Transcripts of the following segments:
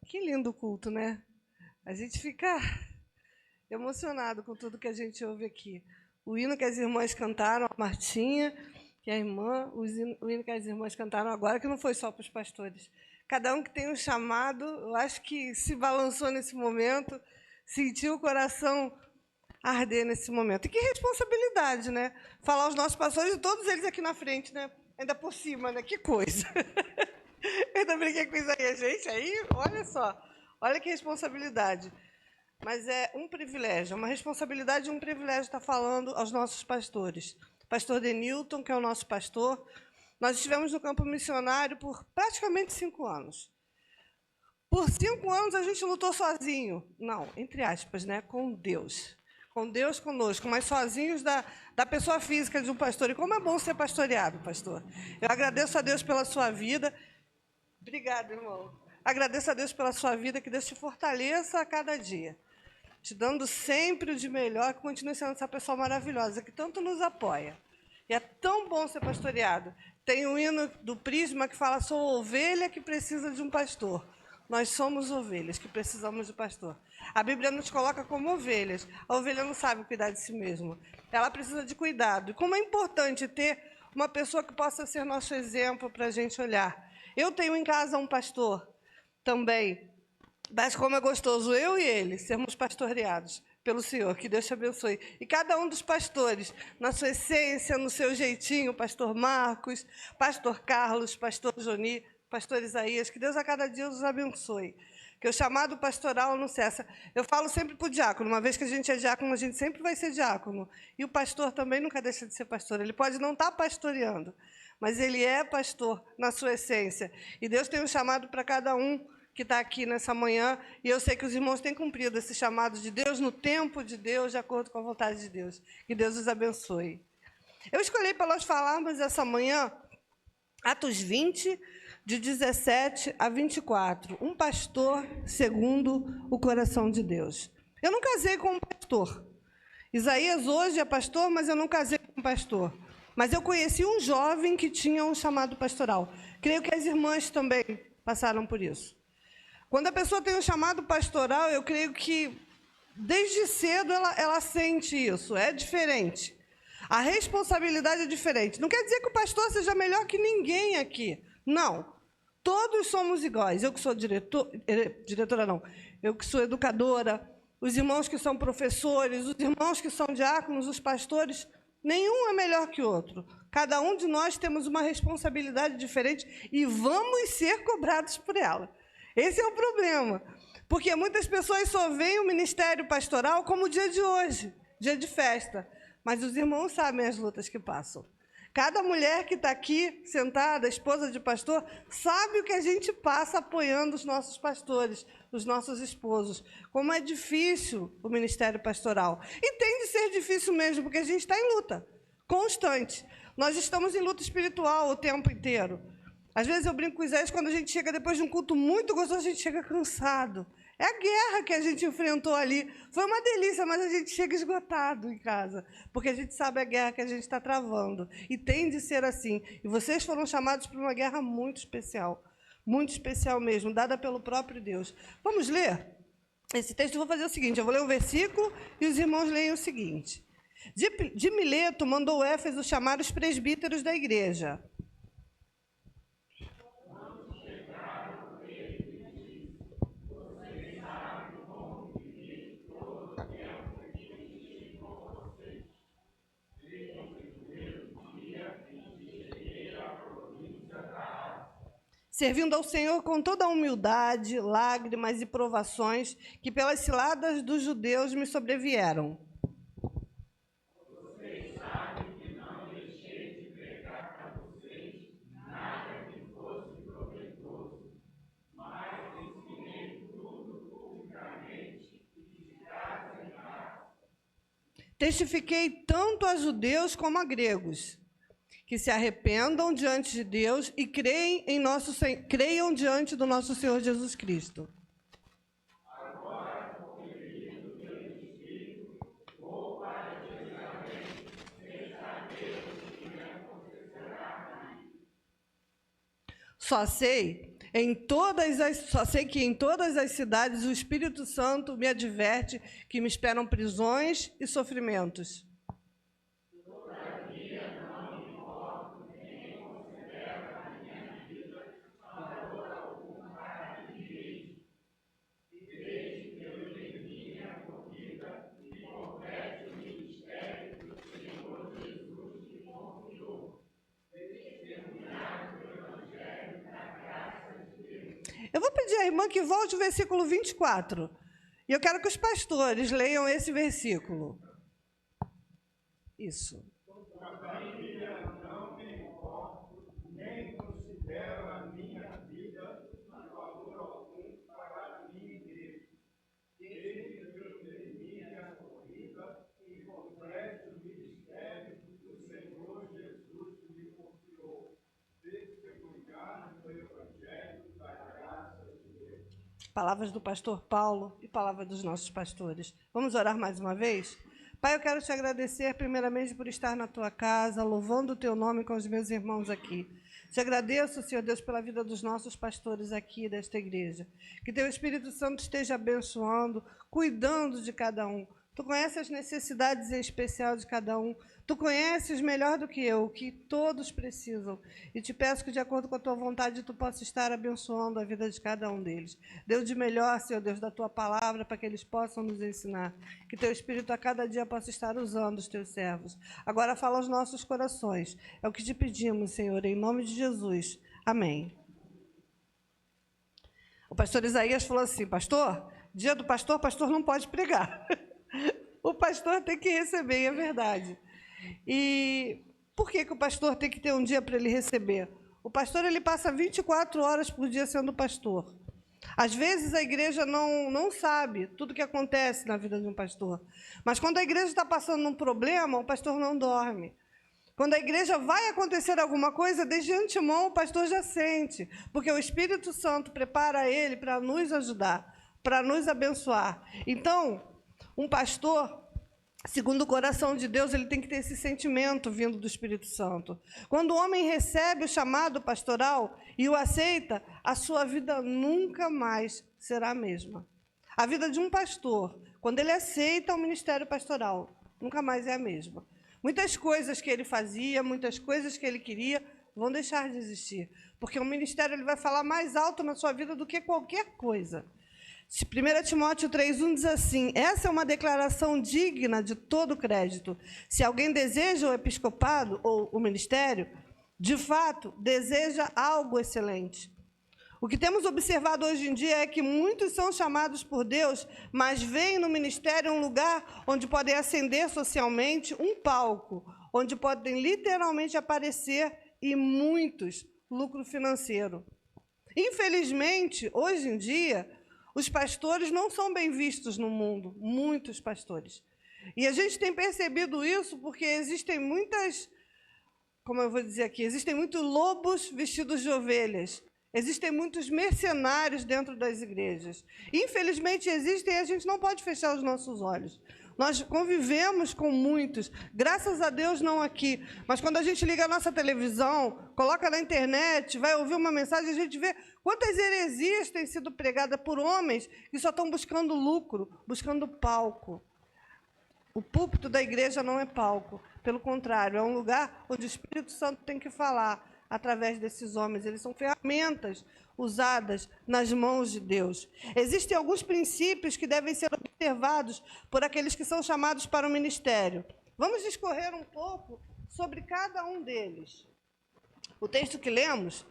Que lindo o culto, né? A gente fica emocionado com tudo que a gente ouve aqui. O hino que as irmãs cantaram, a Martinha, que é a irmã, o hino que as irmãs cantaram agora, que não foi só para os pastores. Cada um que tem um chamado, eu acho que se balançou nesse momento, sentiu o coração arder nesse momento. E que responsabilidade, né? Falar aos nossos pastores e todos eles aqui na frente, né? Ainda por cima, né? Que coisa. Eu ainda brinquei com isso aí, gente. Aí, olha só. Olha que responsabilidade. Mas é um privilégio, uma responsabilidade e um privilégio estar falando aos nossos pastores. Pastor Denilton, que é o nosso pastor, nós estivemos no campo missionário por praticamente 5 anos. Por 5 anos a gente lutou sozinho. Não, entre aspas, né? Com Deus. Com Deus conosco, mas sozinhos da pessoa física de um pastor. E como é bom ser pastoreado, pastor. Eu agradeço a Deus pela sua vida. Obrigada, irmão. Agradeço a Deus pela sua vida, que Deus te fortaleça a cada dia. Te dando sempre o de melhor, que continue sendo essa pessoa maravilhosa, que tanto nos apoia. E é tão bom ser pastoreado. Tem um hino do Prisma que fala: sou ovelha que precisa de um pastor. Nós somos ovelhas que precisamos de pastor. A Bíblia nos coloca como ovelhas. A ovelha não sabe cuidar de si mesma. Ela precisa de cuidado. E como é importante ter uma pessoa que possa ser nosso exemplo para a gente olhar. Eu tenho em casa um pastor também. Mas como é gostoso eu e ele sermos pastoreados pelo Senhor, que Deus te abençoe. E cada um dos pastores, na sua essência, no seu jeitinho, pastor Marcos, pastor Carlos, pastor Joni, pastor Isaías, que Deus a cada dia os abençoe. Que o chamado pastoral não cessa. Eu falo sempre para o diácono, uma vez que a gente é diácono, a gente sempre vai ser diácono. E o pastor também nunca deixa de ser pastor. Ele pode não estar pastoreando, mas ele é pastor na sua essência. E Deus tem um chamado para cada um que está aqui nessa manhã, e eu sei que os irmãos têm cumprido esse chamado de Deus, no tempo de Deus, de acordo com a vontade de Deus. Que Deus os abençoe. Eu escolhi para nós falarmos essa manhã, Atos 20, de 17 a 24. Um pastor segundo o coração de Deus. Eu não casei com um pastor. Isaías hoje é pastor, mas eu não casei com um pastor. Mas eu conheci um jovem que tinha um chamado pastoral. Creio que as irmãs também passaram por isso. Quando a pessoa tem um chamado pastoral, eu creio que, desde cedo, ela sente isso. É diferente. A responsabilidade é diferente. Não quer dizer que o pastor seja melhor que ninguém aqui. Não. Todos somos iguais. Eu que sou diretora não. Eu que sou educadora, os irmãos que são professores, os irmãos que são diáconos, os pastores, nenhum é melhor que o outro. Cada um de nós temos uma responsabilidade diferente e vamos ser cobrados por ela. Esse é o problema, porque muitas pessoas só veem o ministério pastoral como o dia de hoje, dia de festa, mas os irmãos sabem as lutas que passam. Cada mulher que está aqui sentada, esposa de pastor, sabe o que a gente passa apoiando os nossos pastores, os nossos esposos. Como é difícil o ministério pastoral. E tem de ser difícil mesmo, porque a gente está em luta constante. Nós estamos em luta espiritual o tempo inteiro. Às vezes eu brinco com Isaías, quando a gente chega depois de um culto muito gostoso, a gente chega cansado. É a guerra que a gente enfrentou ali. Foi uma delícia, mas a gente chega esgotado em casa, porque a gente sabe a guerra que a gente está travando. E tem de ser assim. E vocês foram chamados para uma guerra muito especial mesmo, dada pelo próprio Deus. Vamos ler esse texto? Eu vou fazer o seguinte, eu vou ler um versículo e os irmãos leem o seguinte. De Mileto mandou Éfeso chamar os presbíteros da igreja. Servindo ao Senhor com toda a humildade, lágrimas e provações que pelas ciladas dos judeus me sobrevieram. Vocês sabem que não deixei de pregar para vocês nada que fosse proveitoso, mas ensinei tudo publicamente e de casa em casa. Testifiquei tanto a judeus como a gregos, que se arrependam diante de Deus e creiam diante do nosso Senhor Jesus Cristo. Agora, convertido pelo Espírito, vou para Jerusalém, sem saber o que acontecerá. Só sei Só sei que em todas as cidades o Espírito Santo me adverte que me esperam prisões e sofrimentos. Eu vou pedir à irmã que volte o versículo 24. E eu quero que os pastores leiam esse versículo. Isso. Palavras do pastor Paulo e palavras dos nossos pastores. Vamos orar mais uma vez? Pai, eu quero te agradecer primeiramente por estar na tua casa, louvando o teu nome com os meus irmãos aqui. Te agradeço, Senhor Deus, pela vida dos nossos pastores aqui desta igreja. Que teu Espírito Santo esteja abençoando, cuidando de cada um. Tu conheces as necessidades em especial de cada um. Tu conheces melhor do que eu, o que todos precisam. E te peço que, de acordo com a tua vontade, tu possa estar abençoando a vida de cada um deles. Dê o de melhor, Senhor Deus, da tua palavra, para que eles possam nos ensinar. Que teu Espírito a cada dia possa estar usando os teus servos. Agora fala aos nossos corações. É o que te pedimos, Senhor, em nome de Jesus. Amém. O pastor Isaías falou assim, pastor, dia do pastor, o pastor não pode pregar. O pastor tem que receber, é verdade. E por que o pastor tem que ter um dia para ele receber? O pastor ele passa 24 horas por dia sendo pastor. Às vezes a igreja não sabe tudo o que acontece na vida de um pastor. Mas quando a igreja está passando um problema, o pastor não dorme. Quando a igreja vai acontecer alguma coisa, desde antemão o pastor já sente, porque o Espírito Santo prepara ele para nos ajudar, para nos abençoar. Então, um pastor, segundo o coração de Deus, ele tem que ter esse sentimento vindo do Espírito Santo. Quando o homem recebe o chamado pastoral e o aceita, a sua vida nunca mais será a mesma. A vida de um pastor, quando ele aceita o ministério pastoral, nunca mais é a mesma. Muitas coisas que ele fazia, muitas coisas que ele queria, vão deixar de existir. Porque o ministério ele vai falar mais alto na sua vida do que qualquer coisa. 1 Timóteo 3,1 diz assim, essa é uma declaração digna de todo crédito. Se alguém deseja o episcopado ou o ministério, de fato, deseja algo excelente. O que temos observado hoje em dia é que muitos são chamados por Deus, mas veem no ministério um lugar onde podem ascender socialmente, um palco, onde podem literalmente aparecer e muitos lucro financeiro. Infelizmente, hoje em dia, os pastores não são bem vistos no mundo, muitos pastores. E a gente tem percebido isso porque existem muitas, como eu vou dizer aqui, existem muitos lobos vestidos de ovelhas. Existem muitos mercenários dentro das igrejas. Infelizmente existem e a gente não pode fechar os nossos olhos. Nós convivemos com muitos, graças a Deus não aqui, mas quando a gente liga a nossa televisão, coloca na internet, vai ouvir uma mensagem, a gente vê quantas heresias têm sido pregadas por homens que só estão buscando lucro, buscando palco. O púlpito da igreja não é palco, pelo contrário, é um lugar onde o Espírito Santo tem que falar através desses homens. Eles são ferramentas usadas nas mãos de Deus. Existem alguns princípios que devem ser observados por aqueles que são chamados para o ministério. Vamos discorrer um pouco sobre cada um deles. O texto que lemos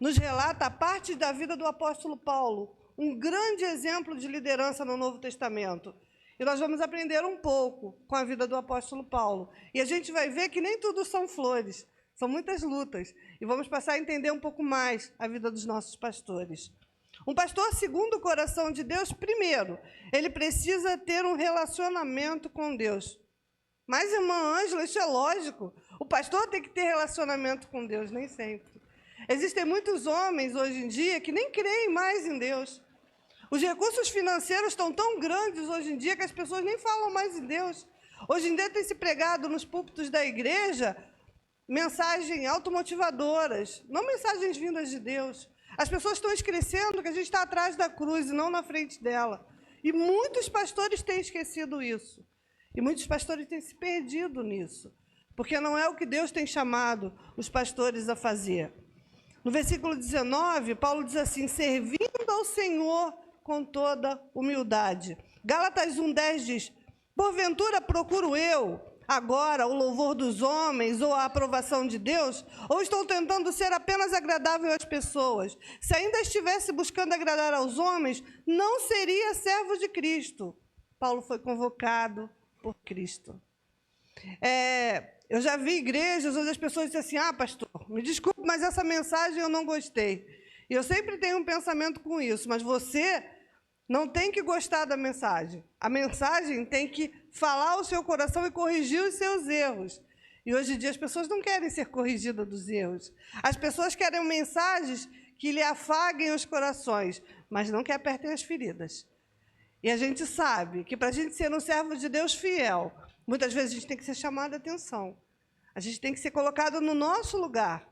nos relata a parte da vida do apóstolo Paulo, um grande exemplo de liderança no Novo Testamento. E nós vamos aprender um pouco com a vida do apóstolo Paulo. E a gente vai ver que nem tudo são flores. São muitas lutas. E vamos passar a entender um pouco mais a vida dos nossos pastores. Um pastor, segundo o coração de Deus, primeiro, ele precisa ter um relacionamento com Deus. Mas, irmã Ângela, isso é lógico. O pastor tem que ter relacionamento com Deus, nem sempre. Existem muitos homens hoje em dia que nem creem mais em Deus. Os recursos financeiros estão tão grandes hoje em dia que as pessoas nem falam mais em Deus. Hoje em dia tem se pregado nos púlpitos da igreja mensagens automotivadoras, não mensagens vindas de Deus. As pessoas estão esquecendo que a gente está atrás da cruz e não na frente dela. E muitos pastores têm esquecido isso. E muitos pastores têm se perdido nisso. Porque não é o que Deus tem chamado os pastores a fazer. No versículo 19, Paulo diz assim, servindo ao Senhor com toda humildade. Gálatas 1,10 diz, porventura procuro eu agora o louvor dos homens ou a aprovação de Deus? Ou estou tentando ser apenas agradável às pessoas? Se ainda estivesse buscando agradar aos homens, não seria servo de Cristo. Paulo foi convocado por Cristo. Eu já vi igrejas onde as pessoas dizem assim, pastor, me desculpe, mas essa mensagem eu não gostei. E eu sempre tenho um pensamento com isso, mas você não tem que gostar da mensagem. A mensagem tem que falar ao seu coração e corrigir os seus erros. E hoje em dia as pessoas não querem ser corrigidas dos erros. As pessoas querem mensagens que lhe afaguem os corações, mas não que apertem as feridas. E a gente sabe que para a gente ser um servo de Deus fiel, muitas vezes a gente tem que ser chamado a atenção. A gente tem que ser colocado no nosso lugar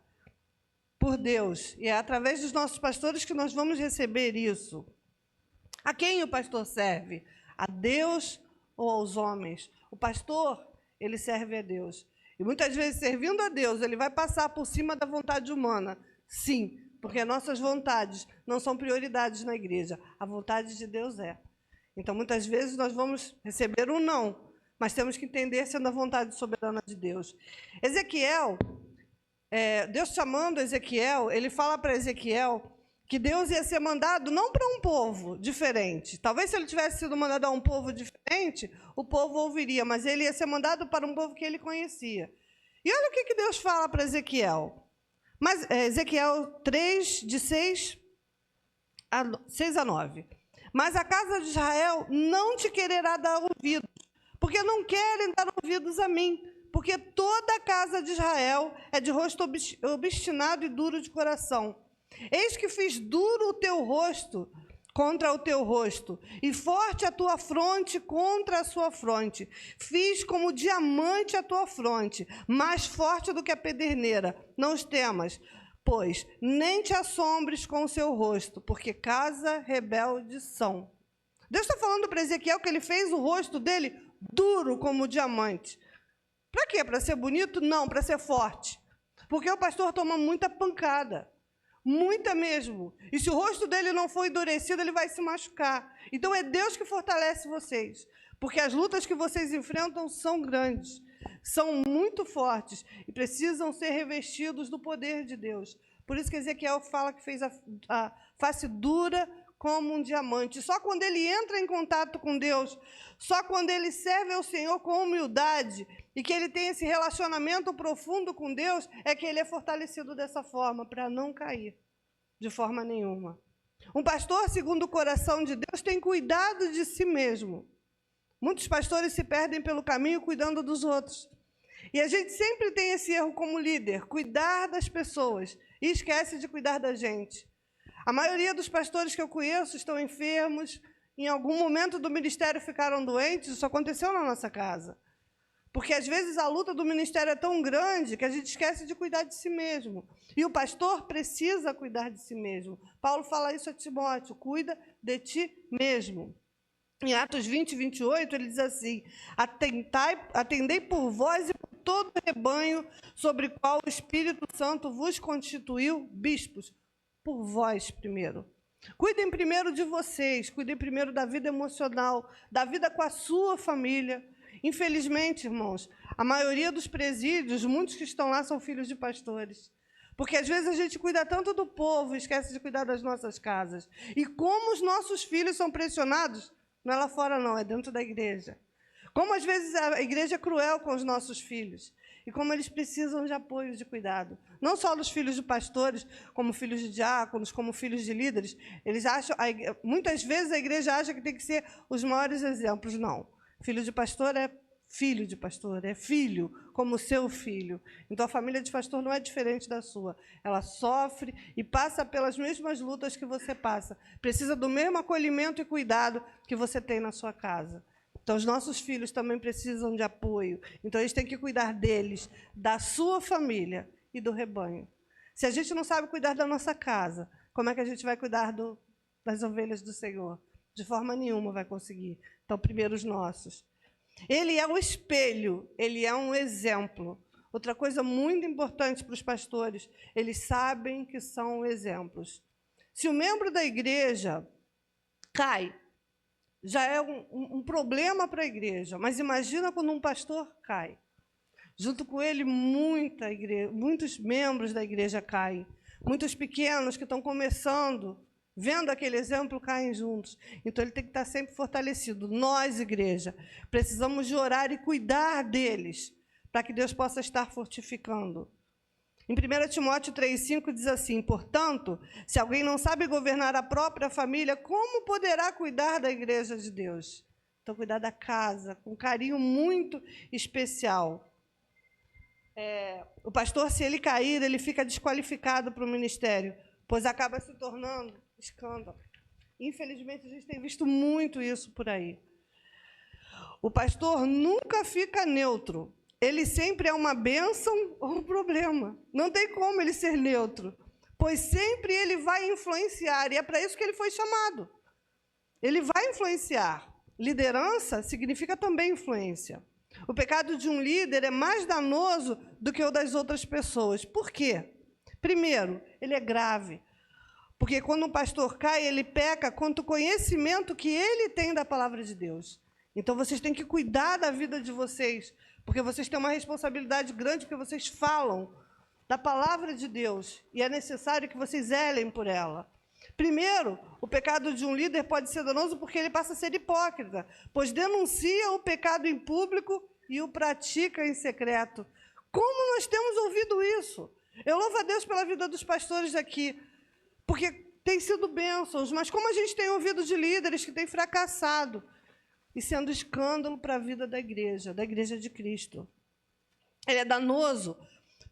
por Deus. E é através dos nossos pastores que nós vamos receber isso. A quem o pastor serve? A Deus ou aos homens? O pastor, ele serve a Deus. E muitas vezes, servindo a Deus, ele vai passar por cima da vontade humana. Sim, porque nossas vontades não são prioridades na igreja. A vontade de Deus é. Então, muitas vezes, nós vamos receber um não, mas temos que entender sendo a vontade soberana de Deus. Ezequiel, Deus chamando Ezequiel, ele fala para Ezequiel que Deus ia ser mandado não para um povo diferente. Talvez se ele tivesse sido mandado a um povo diferente, o povo ouviria, mas ele ia ser mandado para um povo que ele conhecia. E olha o que Deus fala para Ezequiel. Mas, Ezequiel 3, de 6 a 9. Mas a casa de Israel não te quererá dar ouvidos, porque não querem dar ouvidos a mim, porque toda a casa de Israel é de rosto obstinado e duro de coração. Eis que fiz duro o teu rosto contra o teu rosto, e forte a tua fronte contra a sua fronte. Fiz como diamante a tua fronte, mais forte do que a pederneira. Não os temas, pois nem te assombres com o seu rosto, porque casa rebelde são. Deus está falando para Ezequiel que ele fez o rosto dele duro como diamante. Para quê? Para ser bonito? Não, para ser forte. Porque o pastor toma muita pancada. Muita mesmo. E se o rosto dele não for endurecido, ele vai se machucar. Então é Deus que fortalece vocês. Porque as lutas que vocês enfrentam são grandes, são muito fortes e precisam ser revestidos do poder de Deus. Por isso que Ezequiel fala que fez a face dura como um diamante. Só quando ele entra em contato com Deus, só quando ele serve ao Senhor com humildade e que ele tem esse relacionamento profundo com Deus, é que ele é fortalecido dessa forma, para não cair de forma nenhuma. Um pastor, segundo o coração de Deus, tem cuidado de si mesmo. Muitos pastores se perdem pelo caminho cuidando dos outros. E a gente sempre tem esse erro como líder, cuidar das pessoas, e esquece de cuidar da gente. A maioria dos pastores que eu conheço estão enfermos, em algum momento do ministério ficaram doentes, isso aconteceu na nossa casa. Porque às vezes a luta do ministério é tão grande que a gente esquece de cuidar de si mesmo. E o pastor precisa cuidar de si mesmo. Paulo fala isso a Timóteo, cuida de ti mesmo. Em Atos 20, 28, ele diz assim, atendei por vós e por todo o rebanho sobre o qual o Espírito Santo vos constituiu bispos. Por vós primeiro. Cuidem primeiro de vocês, cuidem primeiro da vida emocional, da vida com a sua família. Infelizmente, irmãos, a maioria dos presídios, muitos que estão lá são filhos de pastores. Porque às vezes a gente cuida tanto do povo e esquece de cuidar das nossas casas. E como os nossos filhos são pressionados, não é lá fora não, é dentro da igreja. Como às vezes a igreja é cruel com os nossos filhos. E como eles precisam de apoio, de cuidado. Não só dos filhos de pastores, como filhos de diáconos, como filhos de líderes. Eles acham, muitas vezes a igreja acha que tem que ser os maiores exemplos. Não. Filho de pastor é filho de pastor, é filho como seu filho. Então a família de pastor não é diferente da sua. Ela sofre e passa pelas mesmas lutas que você passa. Precisa do mesmo acolhimento e cuidado que você tem na sua casa. Então, os nossos filhos também precisam de apoio. Então, a gente tem que cuidar deles, da sua família e do rebanho. Se a gente não sabe cuidar da nossa casa, como é que a gente vai cuidar das ovelhas do Senhor? De forma nenhuma vai conseguir. Então, primeiro os nossos. Ele é o espelho, ele é um exemplo. Outra coisa muito importante para os pastores, eles sabem que são exemplos. Se o membro da igreja cai, já é um problema para a igreja, mas imagina quando um pastor cai. Junto com ele, muitos membros da igreja caem. Muitos pequenos que estão começando, vendo aquele exemplo, caem juntos. Então, ele tem que estar sempre fortalecido. Nós, igreja, precisamos de orar e cuidar deles, para que Deus possa estar fortificando. Em 1 Timóteo 3,5 diz assim: portanto, se alguém não sabe governar a própria família, como poderá cuidar da igreja de Deus? Então, cuidar da casa, com carinho muito especial. O pastor, se ele cair, ele fica desqualificado para o ministério, pois acaba se tornando escândalo. Infelizmente, a gente tem visto muito isso por aí. O pastor nunca fica neutro. Ele sempre é uma bênção ou um problema. Não tem como ele ser neutro, pois sempre ele vai influenciar, e é para isso que ele foi chamado. Ele vai influenciar. Liderança significa também influência. O pecado de um líder é mais danoso do que o das outras pessoas. Por quê? Primeiro, ele é grave. Porque quando um pastor cai, ele peca contra o conhecimento que ele tem da palavra de Deus. Então, vocês têm que cuidar da vida de vocês, porque vocês têm uma responsabilidade grande, porque vocês falam da palavra de Deus, e é necessário que vocês zelem por ela. Primeiro, o pecado de um líder pode ser danoso porque ele passa a ser hipócrita, pois denuncia o pecado em público e o pratica em secreto. Como nós temos ouvido isso? Eu louvo a Deus pela vida dos pastores aqui, porque tem sido bênçãos, mas como a gente tem ouvido de líderes que têm fracassado e sendo escândalo para a vida da igreja de Cristo. Ele é danoso,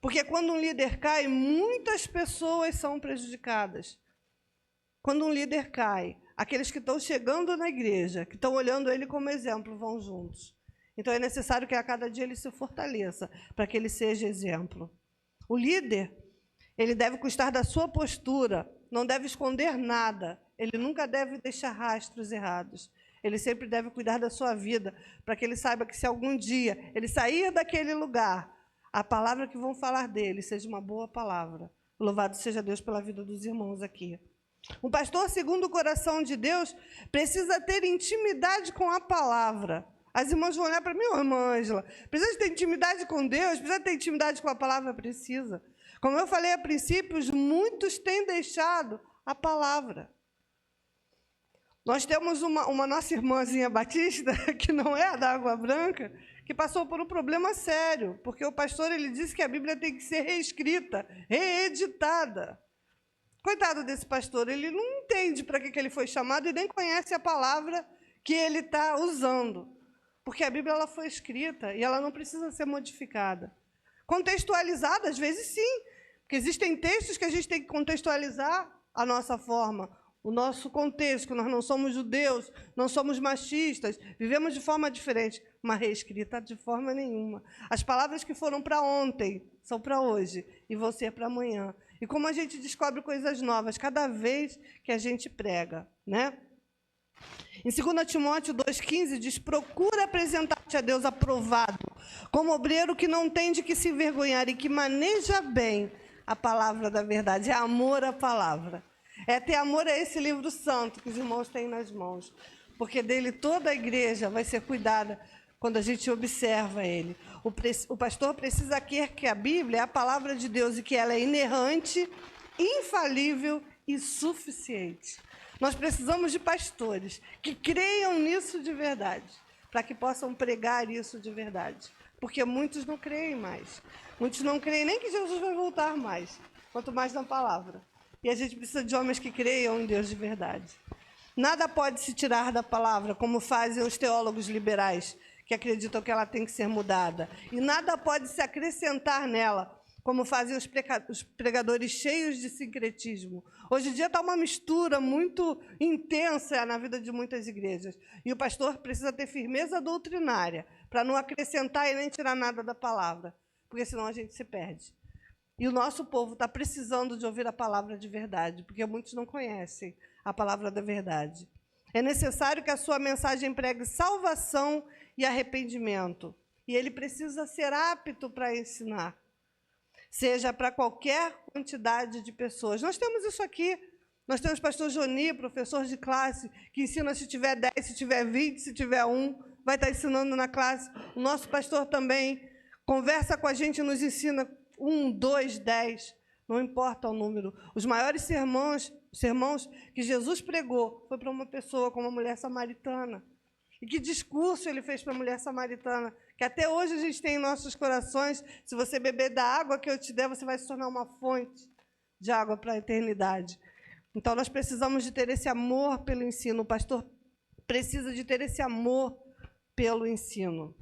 porque quando um líder cai, muitas pessoas são prejudicadas. Quando um líder cai, aqueles que estão chegando na igreja, que estão olhando ele como exemplo, vão juntos. Então, é necessário que a cada dia ele se fortaleça, para que ele seja exemplo. O líder, ele deve cuidar da sua postura, não deve esconder nada, ele nunca deve deixar rastros errados. Ele sempre deve cuidar da sua vida, para que ele saiba que se algum dia ele sair daquele lugar, a palavra que vão falar dele seja uma boa palavra. Louvado seja Deus pela vida dos irmãos aqui. Um pastor, segundo o coração de Deus, precisa ter intimidade com a palavra. As irmãs vão olhar para mim: irmã Ângela, precisa ter intimidade com Deus? Precisa ter intimidade com a palavra? Precisa. Como eu falei a princípio, muitos têm deixado a palavra. Nós temos uma nossa irmãzinha batista, que não é a da Água Branca, que passou por um problema sério, porque o pastor ele disse que a Bíblia tem que ser reescrita, reeditada. Coitado desse pastor, ele não entende para que ele foi chamado e nem conhece a palavra que ele está usando, porque a Bíblia ela foi escrita e ela não precisa ser modificada. Contextualizada, às vezes sim, porque existem textos que a gente tem que contextualizar a nossa forma, o nosso contexto, que nós não somos judeus, não somos machistas, vivemos de forma diferente, mas reescrita de forma nenhuma. As palavras que foram para ontem são para hoje e vão ser para amanhã. E como a gente descobre coisas novas cada vez que a gente prega, né? Em 2 Timóteo 2,15 diz: procura apresentar-te a Deus aprovado, como obreiro que não tem de que se envergonhar e que maneja bem a palavra da verdade. É amor à palavra. É ter amor a esse livro santo que os irmãos têm nas mãos, porque dele toda a igreja vai ser cuidada quando a gente observa ele. O pastor precisa crer que a Bíblia é a palavra de Deus e que ela é inerrante, infalível e suficiente. Nós precisamos de pastores que creiam nisso de verdade, para que possam pregar isso de verdade, porque muitos não creem mais. Muitos não creem nem que Jesus vai voltar mais, quanto mais na palavra. E a gente precisa de homens que creiam em Deus de verdade. Nada pode se tirar da palavra, como fazem os teólogos liberais, que acreditam que ela tem que ser mudada. E nada pode se acrescentar nela, como fazem os pregadores cheios de sincretismo. Hoje em dia está uma mistura muito intensa na vida de muitas igrejas. E o pastor precisa ter firmeza doutrinária, para não acrescentar e nem tirar nada da palavra, porque senão a gente se perde. E o nosso povo está precisando de ouvir a palavra de verdade, porque muitos não conhecem a palavra da verdade. É necessário que a sua mensagem pregue salvação e arrependimento. E ele precisa ser apto para ensinar, seja para qualquer quantidade de pessoas. Nós temos isso aqui. Nós temos o pastor Joni, professor de classe, que ensina se tiver 10, se tiver 20, se tiver 1, vai estar ensinando na classe. O nosso pastor também conversa com a gente, nos ensina 1, 2, 10, não importa o número. Os maiores sermões que Jesus pregou foi para uma pessoa como a mulher samaritana. E que discurso ele fez para a mulher samaritana, que até hoje a gente tem em nossos corações. Se você beber da água que eu te der, você vai se tornar uma fonte de água para a eternidade. Então, nós precisamos de ter esse amor pelo ensino. O pastor precisa de ter esse amor pelo ensino.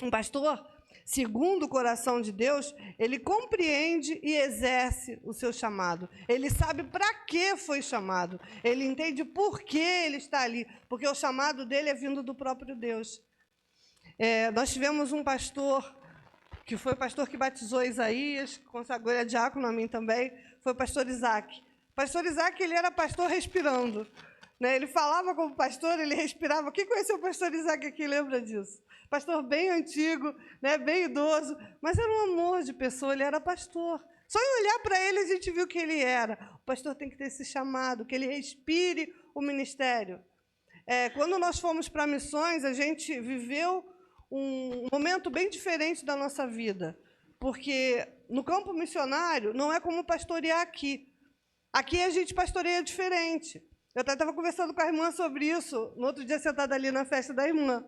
Um pastor, segundo o coração de Deus, ele compreende e exerce o seu chamado. Ele sabe para que foi chamado. Ele entende por que ele está ali, porque o chamado dele é vindo do próprio Deus. Nós tivemos um pastor, que foi o pastor que batizou Isaías, consagrou ele a diácono, a mim também, foi o pastor Isaac. O pastor Isaac, ele era pastor respirando, né? Ele falava como pastor, ele respirava. Quem conheceu o pastor Isaac aqui lembra disso? Pastor bem antigo, né? Bem idoso, mas era um amor de pessoa, ele era pastor. Só em olhar para ele a gente viu que ele era. O pastor tem que ter esse chamado, que ele respire o ministério. Quando nós fomos para missões, a gente viveu um momento bem diferente da nossa vida, porque no campo missionário não é como pastorear aqui. Aqui a gente pastoreia diferente. Eu até estava conversando com a irmã sobre isso, no outro dia sentada ali na festa da irmã.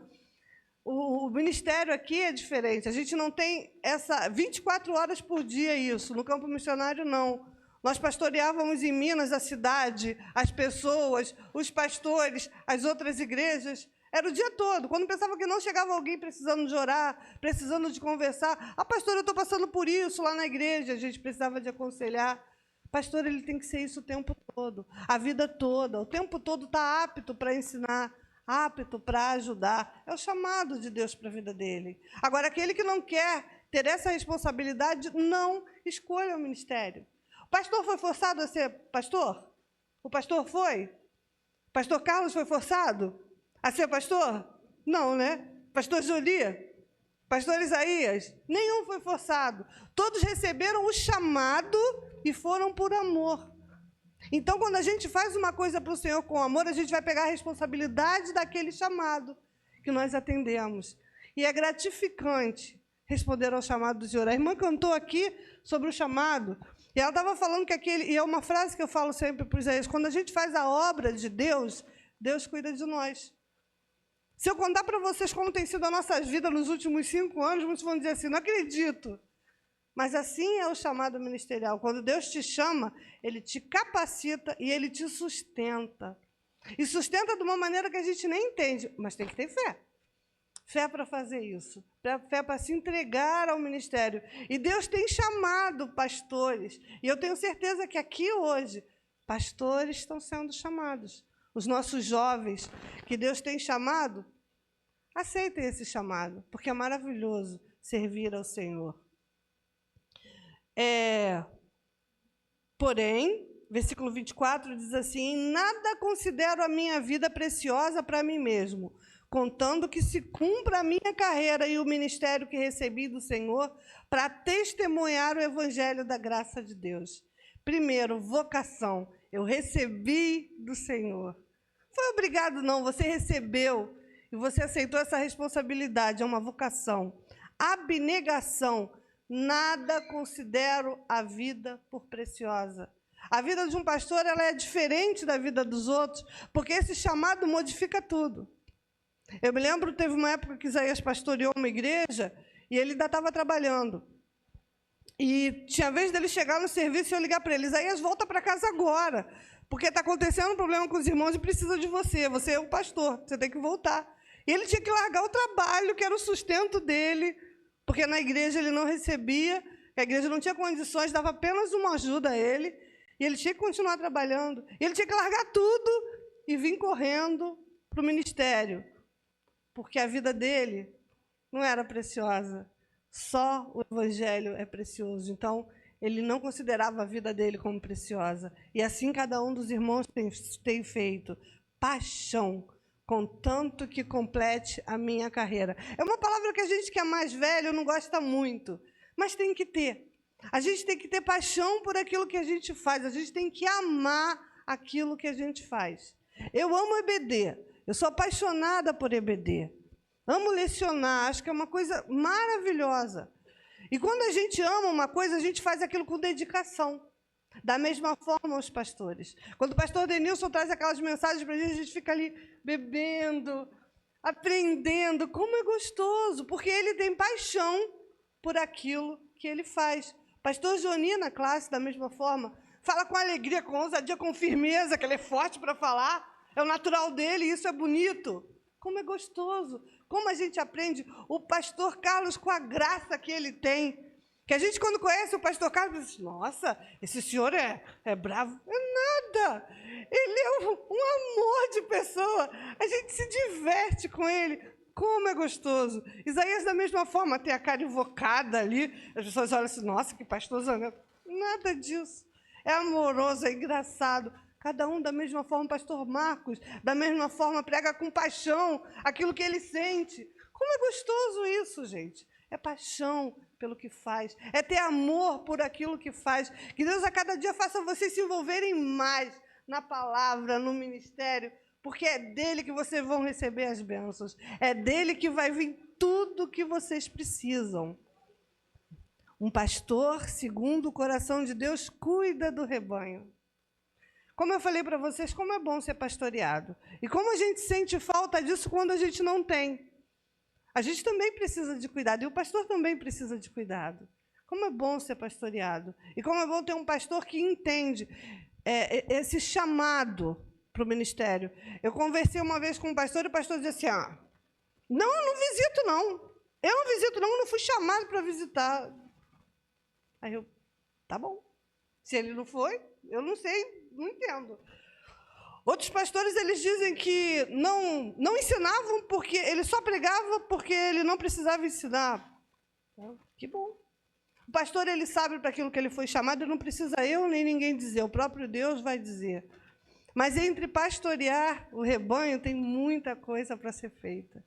O ministério aqui é diferente. A gente não tem essa 24 horas por dia isso. No campo missionário, não. Nós pastoreávamos em Minas, a cidade, as pessoas, os pastores, as outras igrejas. Era o dia todo. Quando pensava que não chegava alguém precisando de orar, precisando de conversar. Pastor, eu estou passando por isso lá na igreja. A gente precisava de aconselhar. Pastor, ele tem que ser isso o tempo todo, a vida toda. O tempo todo está apto para ensinar, apto para ajudar. É o chamado de Deus para a vida dele. Agora, aquele que não quer ter essa responsabilidade, não escolha o ministério. O pastor foi forçado a ser pastor? O pastor foi? O pastor Carlos foi forçado a ser pastor? Não, né? Pastor Jolia? Pastor Isaías? Nenhum foi forçado. Todos receberam o chamado e foram por amor. Então, quando a gente faz uma coisa para o Senhor com amor, a gente vai pegar a responsabilidade daquele chamado que nós atendemos. E é gratificante responder ao chamado do Senhor. A irmã cantou aqui sobre o chamado, e ela estava falando que e é uma frase que eu falo sempre para os Isaías, quando a gente faz a obra de Deus, Deus cuida de nós. Se eu contar para vocês como tem sido a nossa vida nos últimos 5 anos, muitos vão dizer assim, não acredito. Mas assim é o chamado ministerial. Quando Deus te chama, Ele te capacita e Ele te sustenta. E sustenta de uma maneira que a gente nem entende, mas tem que ter fé. Fé para fazer isso. Fé para se entregar ao ministério. E Deus tem chamado pastores. E eu tenho certeza que aqui hoje, pastores estão sendo chamados. Os nossos jovens que Deus tem chamado, aceitem esse chamado, porque é maravilhoso servir ao Senhor. Porém, versículo 24 diz assim, nada considero a minha vida preciosa para mim mesmo, contando que se cumpra a minha carreira e o ministério que recebi do Senhor para testemunhar o evangelho da graça de Deus. Primeiro, vocação. Eu recebi do Senhor. Foi obrigado, não. Você recebeu e você aceitou essa responsabilidade. É uma vocação. Abnegação. Nada considero a vida por preciosa. A vida de um pastor ela é diferente da vida dos outros, porque esse chamado modifica tudo. Eu me lembro, teve uma época que Isaías pastoreou uma igreja e ele ainda estava trabalhando. E tinha vez dele chegar no serviço e eu ligar para ele, Isaías, volta para casa agora, porque está acontecendo um problema com os irmãos e precisa de você. Você é o pastor, você tem que voltar. E ele tinha que largar o trabalho, que era o sustento dele, porque na igreja ele não recebia, a igreja não tinha condições, dava apenas uma ajuda a ele, e ele tinha que continuar trabalhando. E ele tinha que largar tudo e vir correndo para o ministério, porque a vida dele não era preciosa, Só o evangelho é precioso. Então, ele não considerava a vida dele como preciosa. E assim cada um dos irmãos tem feito. Paixão, contanto que complete a minha carreira. É uma palavra que a gente que é mais velho não gosta muito, mas tem que ter. A gente tem que ter paixão por aquilo que a gente faz. A gente tem que amar aquilo que a gente faz. Eu amo EBD. Eu sou apaixonada por EBD. Amo lecionar. Acho que é uma coisa maravilhosa. E quando a gente ama uma coisa, a gente faz aquilo com dedicação. Da mesma forma os pastores. Quando o pastor Denilson traz aquelas mensagens para a gente fica ali bebendo, aprendendo. Como é gostoso, porque ele tem paixão por aquilo que ele faz. Pastor Joninha, na classe, da mesma forma, fala com alegria, com ousadia, com firmeza, que ele é forte para falar. É o natural dele, e isso é bonito. Como é gostoso. Como a gente aprende. O pastor Carlos, com a graça que ele tem. Que a gente, quando conhece o pastor Carlos, diz, nossa, esse senhor é bravo. É nada. Ele é um amor de pessoa. A gente se diverte com ele. Como é gostoso. Isaías, da mesma forma, tem a cara invocada ali. As pessoas olham assim, nossa, que pastor zanento. Nada disso. É amoroso, é engraçado. Cada um da mesma forma, o pastor Marcos, da mesma forma, prega com paixão aquilo que ele sente. Como é gostoso isso, gente. É paixão pelo que faz. É ter amor por aquilo que faz. Que Deus a cada dia faça vocês se envolverem mais na palavra, no ministério, porque é dele que vocês vão receber as bênçãos. É dele que vai vir tudo o que vocês precisam. Um pastor, segundo o coração de Deus, cuida do rebanho. Como eu falei para vocês, como é bom ser pastoreado. E como a gente sente falta disso quando a gente não tem. A gente também precisa de cuidado, e o pastor também precisa de cuidado. Como é bom ser pastoreado. E como é bom ter um pastor que entende esse chamado para o ministério. Eu conversei uma vez com um pastor, e o pastor disse assim, não, eu não visito, não. Eu não visito, não, eu não fui chamado para visitar. Aí eu, tá bom. Se ele não foi, eu não sei, não entendo. Outros pastores, eles dizem que não ensinavam porque ele só pregava porque ele não precisava ensinar. Que bom. O pastor, ele sabe para aquilo que ele foi chamado, e não precisa eu nem ninguém dizer, o próprio Deus vai dizer. Mas entre pastorear o rebanho tem muita coisa para ser feita.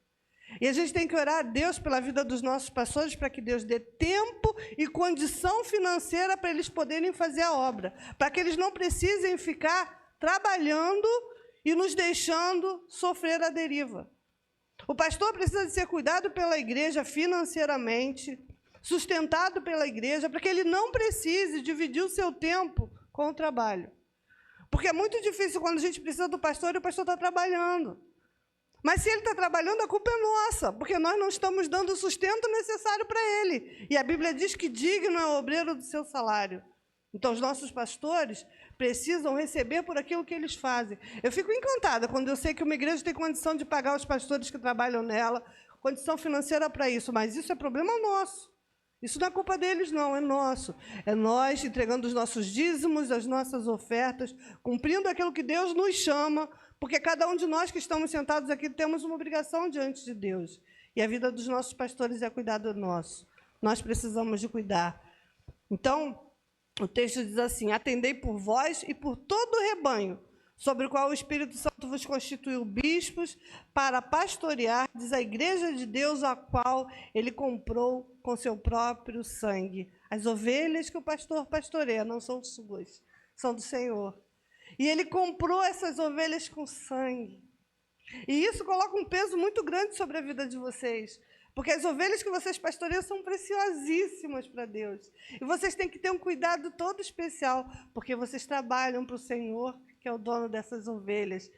E a gente tem que orar a Deus pela vida dos nossos pastores, para que Deus dê tempo e condição financeira para eles poderem fazer a obra, para que eles não precisem ficar trabalhando e nos deixando sofrer a deriva. O pastor precisa de ser cuidado pela igreja financeiramente, sustentado pela igreja, para que ele não precise dividir o seu tempo com o trabalho. Porque é muito difícil quando a gente precisa do pastor e o pastor está trabalhando. Mas se ele está trabalhando, a culpa é nossa, porque nós não estamos dando o sustento necessário para ele. E a Bíblia diz que digno é o obreiro do seu salário. Então, os nossos pastores precisam receber por aquilo que eles fazem. Eu fico encantada quando eu sei que uma igreja tem condição de pagar os pastores que trabalham nela, condição financeira para isso, mas isso é problema nosso. Isso não é culpa deles, não, é nosso. É nós entregando os nossos dízimos, as nossas ofertas, cumprindo aquilo que Deus nos chama, porque cada um de nós que estamos sentados aqui temos uma obrigação diante de Deus. E a vida dos nossos pastores é cuidado nosso. Nós precisamos de cuidar. Então, o texto diz assim, atendei por vós e por todo o rebanho, sobre o qual o Espírito Santo vos constituiu bispos, para pastorear, diz a igreja de Deus, a qual ele comprou com seu próprio sangue. As ovelhas que o pastor pastoreia não são suas, são do Senhor. E ele comprou essas ovelhas com sangue. E isso coloca um peso muito grande sobre a vida de vocês. Porque as ovelhas que vocês pastoreiam são preciosíssimas para Deus. E vocês têm que ter um cuidado todo especial, porque vocês trabalham para o Senhor, que é o dono dessas ovelhas,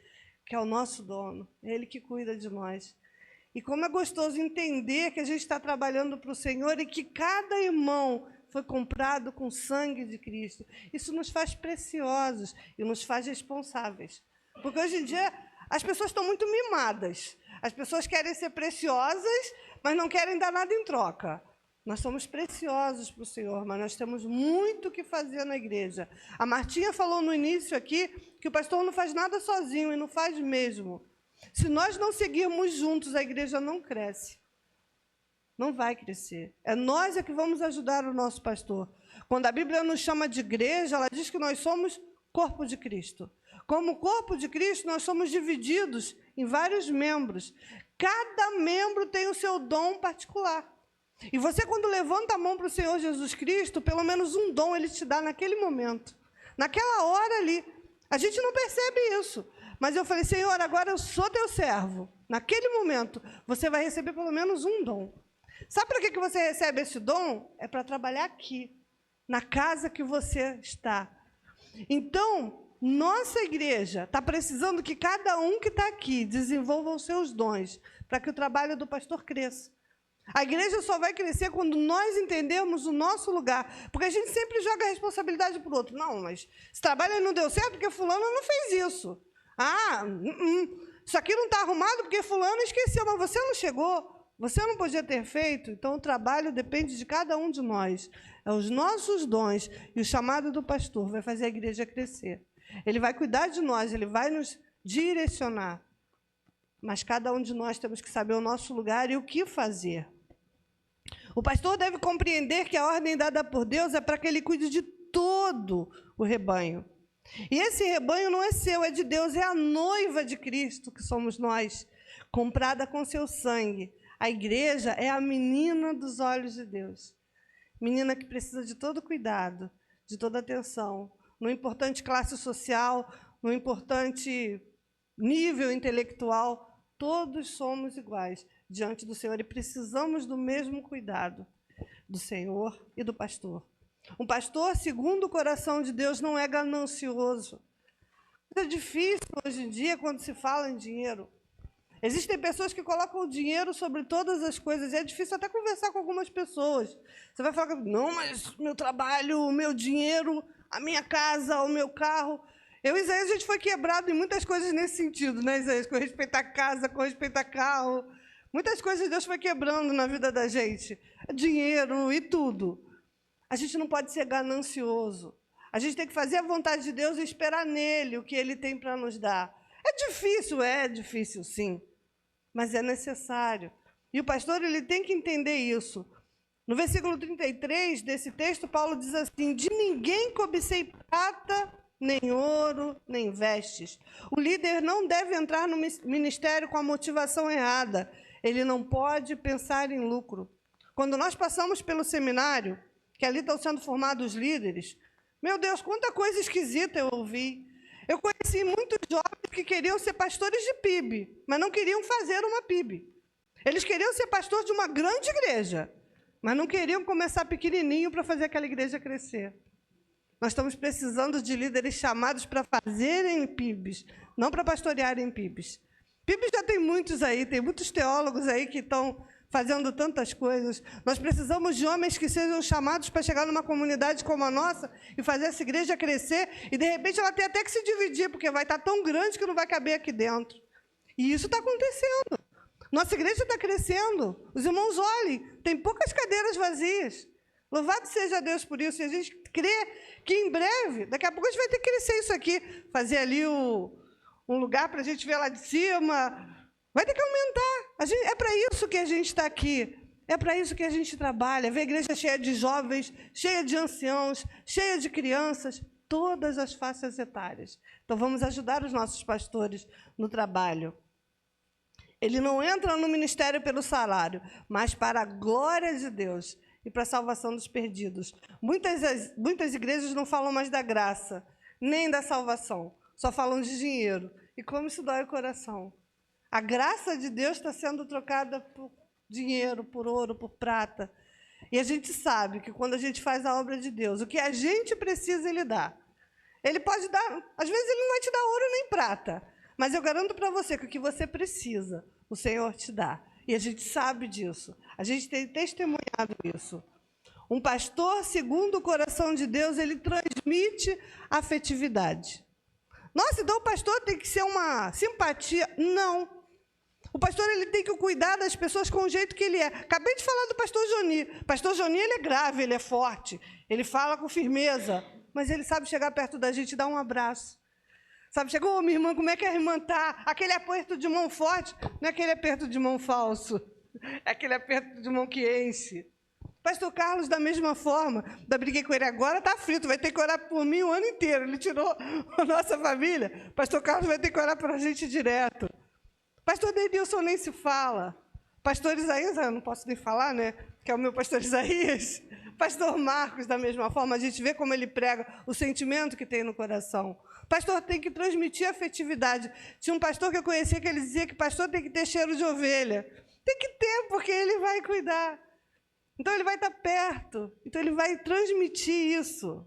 que é o nosso dono, é Ele que cuida de nós. E como é gostoso entender que a gente está trabalhando para o Senhor e que cada irmão foi comprado com o sangue de Cristo. Isso nos faz preciosos e nos faz responsáveis. Porque hoje em dia as pessoas estão muito mimadas. As pessoas querem ser preciosas, mas não querem dar nada em troca. Nós somos preciosos para o Senhor, mas nós temos muito o que fazer na igreja. A Martinha falou no início aqui que o pastor não faz nada sozinho, e não faz mesmo. Se nós não seguirmos juntos, a igreja não cresce. Não vai crescer. É nós que vamos ajudar o nosso pastor. Quando a Bíblia nos chama de igreja, ela diz que nós somos corpo de Cristo. Como corpo de Cristo, nós somos divididos em vários membros. Cada membro tem o seu dom particular. E você, quando levanta a mão para o Senhor Jesus Cristo, pelo menos um dom Ele te dá naquele momento. Naquela hora ali. A gente não percebe isso. Mas eu falei, Senhor, agora eu sou teu servo. Naquele momento, você vai receber pelo menos um dom. Sabe para que você recebe esse dom? É para trabalhar aqui, na casa que você está. Então, nossa igreja está precisando que cada um que está aqui desenvolva os seus dons, para que o trabalho do pastor cresça. A igreja só vai crescer quando nós entendermos o nosso lugar, porque a gente sempre joga a responsabilidade para o outro. Não, mas esse trabalho não deu certo porque fulano não fez isso. Isso aqui não está arrumado porque fulano esqueceu, mas você não chegou. Você não podia ter feito, então o trabalho depende de cada um de nós. É os nossos dons e o chamado do pastor vai fazer a igreja crescer. Ele vai cuidar de nós, ele vai nos direcionar. Mas cada um de nós temos que saber o nosso lugar e o que fazer. O pastor deve compreender que a ordem dada por Deus é para que ele cuide de todo o rebanho. E esse rebanho não é seu, é de Deus, é a noiva de Cristo, que somos nós, comprada com seu sangue. A igreja é a menina dos olhos de Deus. Menina que precisa de todo cuidado, de toda atenção. Não importante classe social, não importante nível intelectual, todos somos iguais diante do Senhor e precisamos do mesmo cuidado do Senhor e do pastor. Um pastor, segundo o coração de Deus, não é ganancioso. É difícil hoje em dia quando se fala em dinheiro. Existem pessoas que colocam o dinheiro sobre todas as coisas, e é difícil até conversar com algumas pessoas. Você vai falar, não, mas meu trabalho, o meu dinheiro, a minha casa, o meu carro. Eu e Isaías, a gente foi quebrado em muitas coisas nesse sentido, né, Isaías? Com respeito à casa, com respeito a carro. Muitas coisas Deus foi quebrando na vida da gente. Dinheiro e tudo. A gente não pode ser ganancioso. A gente tem que fazer a vontade de Deus e esperar nele o que ele tem para nos dar. É difícil sim, mas é necessário. E o pastor ele tem que entender isso. No versículo 33 desse texto, Paulo diz assim, de ninguém cobicei prata, nem ouro, nem vestes. O líder não deve entrar no ministério com a motivação errada. Ele não pode pensar em lucro. Quando nós passamos pelo seminário, que ali estão sendo formados líderes, meu Deus, quanta coisa esquisita eu ouvi. Eu conheci muitos jovens que queriam ser pastores de PIB, mas não queriam fazer uma PIB. Eles queriam ser pastores de uma grande igreja, mas não queriam começar pequenininho para fazer aquela igreja crescer. Nós estamos precisando de líderes chamados para fazerem PIBs, não para pastorearem PIBs. PIBs já tem muitos aí, tem muitos teólogos aí que estão fazendo tantas coisas. Nós precisamos de homens que sejam chamados para chegar numa comunidade como a nossa e fazer essa igreja crescer e, de repente, ela tem até que se dividir, porque vai estar tão grande que não vai caber aqui dentro. E isso está acontecendo. Nossa igreja está crescendo. Os irmãos olhem, tem poucas cadeiras vazias. Louvado seja Deus por isso. E a gente crê que, em breve, daqui a pouco a gente vai ter que crescer isso aqui, fazer ali um lugar para a gente ver lá de cima. Vai ter que aumentar. É para isso que a gente está aqui. É para isso que a gente trabalha. Ver a igreja cheia de jovens, cheia de anciãos, cheia de crianças, todas as faixas etárias. Então, vamos ajudar os nossos pastores no trabalho. Ele não entra no ministério pelo salário, mas para a glória de Deus e para a salvação dos perdidos. Muitas igrejas não falam mais da graça, nem da salvação. Só falam de dinheiro. E como isso dói o coração. A graça de Deus está sendo trocada por dinheiro, por ouro, por prata. E a gente sabe que quando a gente faz a obra de Deus, o que a gente precisa, Ele dá. Ele pode dar, às vezes Ele não vai te dar ouro nem prata, mas eu garanto para você que o que você precisa, o Senhor te dá. E a gente sabe disso. A gente tem testemunhado isso. Um pastor, segundo o coração de Deus, ele transmite afetividade. Nossa, então o pastor tem que ser uma simpatia? Não. O pastor ele tem que cuidar das pessoas com o jeito que ele é. Acabei de falar do pastor Joni. O pastor Joni ele é grave, ele é forte, ele fala com firmeza, mas ele sabe chegar perto da gente e dar um abraço. Sabe, chegou, minha irmã, como é que a irmã está? Aquele aperto de mão forte, não é aquele aperto de mão falso. É aquele aperto de mão que enche. Pastor Carlos, da mesma forma, briguei com ele agora, está frito, vai ter que orar por mim o ano inteiro. Ele tirou a nossa família. Pastor Carlos vai ter que orar para a gente direto. Pastor Denilson nem se fala. Pastor Isaías, eu não posso nem falar, né? Que é o meu pastor Isaías. Pastor Marcos, da mesma forma, a gente vê como ele prega o sentimento que tem no coração. Pastor tem que transmitir afetividade. Tinha um pastor que eu conhecia que ele dizia que pastor tem que ter cheiro de ovelha. Tem que ter, porque ele vai cuidar. Então, ele vai estar perto. Então, ele vai transmitir isso.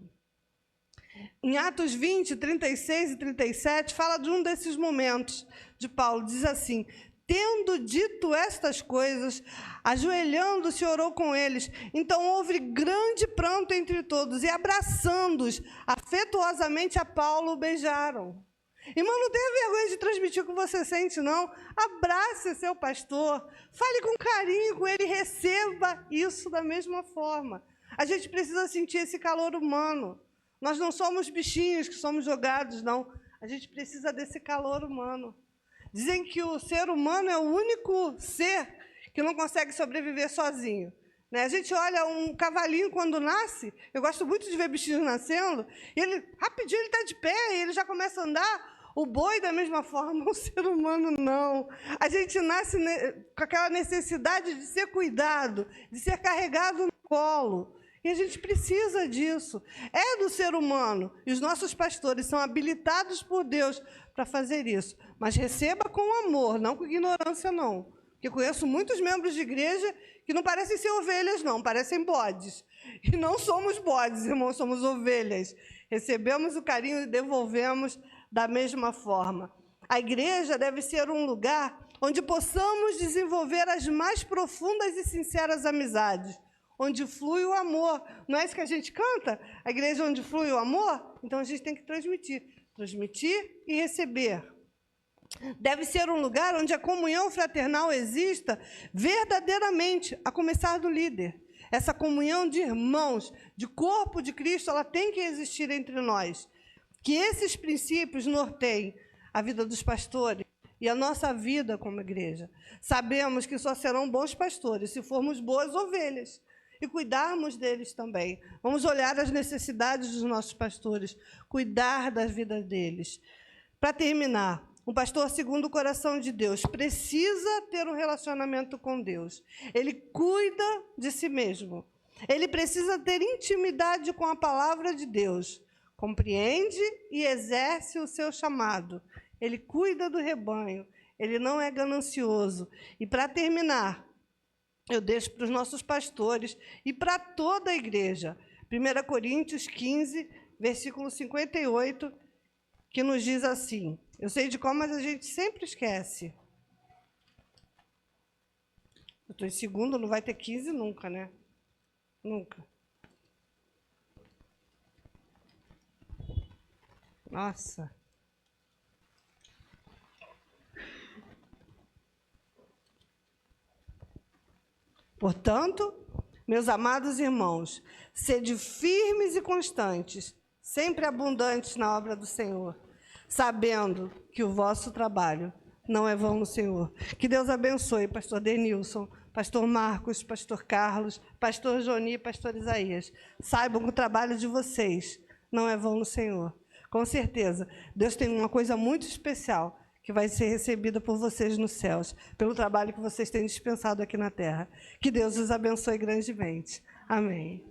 Em Atos 20, 36 e 37, fala de um desses momentos de Paulo. Diz assim: tendo dito estas coisas, ajoelhando-se, orou com eles. Então houve grande pranto entre todos, e abraçando-os afetuosamente a Paulo, o beijaram. Irmão, não tenha vergonha de transmitir o que você sente, não. Abrace seu pastor, fale com carinho com ele, receba isso da mesma forma. A gente precisa sentir esse calor humano. Nós não somos bichinhos que somos jogados, não. A gente precisa desse calor humano. Dizem que o ser humano é o único ser que não consegue sobreviver sozinho. Né? A gente olha um cavalinho quando nasce, eu gosto muito de ver bichinhos nascendo, e ele, rapidinho ele está de pé, e ele já começa a andar. O boi, da mesma forma, o ser humano não. A gente nasce com aquela necessidade de ser cuidado, de ser carregado no colo. E a gente precisa disso. É do ser humano. E os nossos pastores são habilitados por Deus para fazer isso. Mas receba com amor, não com ignorância, não. Porque conheço muitos membros de igreja que não parecem ser ovelhas, não, parecem bodes. E não somos bodes, irmãos, somos ovelhas. Recebemos o carinho e devolvemos da mesma forma. A igreja deve ser um lugar onde possamos desenvolver as mais profundas e sinceras amizades, onde flui o amor. Não é isso que a gente canta? A igreja onde flui o amor? Então, a gente tem que transmitir. Transmitir e receber. Deve ser um lugar onde a comunhão fraternal exista verdadeiramente, a começar do líder. Essa comunhão de irmãos, de corpo de Cristo, ela tem que existir entre nós. Que esses princípios norteiem a vida dos pastores e a nossa vida como igreja. Sabemos que só serão bons pastores se formos boas ovelhas e cuidarmos deles também. Vamos olhar as necessidades dos nossos pastores, cuidar das vidas deles. Para terminar, um pastor segundo o coração de Deus precisa ter um relacionamento com Deus. Ele cuida de si mesmo. Ele precisa ter intimidade com a palavra de Deus. Compreende e exerce o seu chamado. Ele cuida do rebanho. Ele não é ganancioso. E para terminar, eu deixo para os nossos pastores e para toda a igreja. 1 Coríntios 15, versículo 58, que nos diz assim. Eu sei de qual, mas a gente sempre esquece. Eu estou em segundo, não vai ter 15 nunca, né? Nunca. Nossa. Portanto, meus amados irmãos, sede firmes e constantes, sempre abundantes na obra do Senhor, sabendo que o vosso trabalho não é vão no Senhor. Que Deus abençoe, pastor Denilson, pastor Marcos, pastor Carlos, pastor Joni, pastor Isaías. Saibam que o trabalho de vocês não é vão no Senhor. Com certeza, Deus tem uma coisa muito especial que vai ser recebida por vocês nos céus, pelo trabalho que vocês têm dispensado aqui na terra. Que Deus os abençoe grandemente. Amém.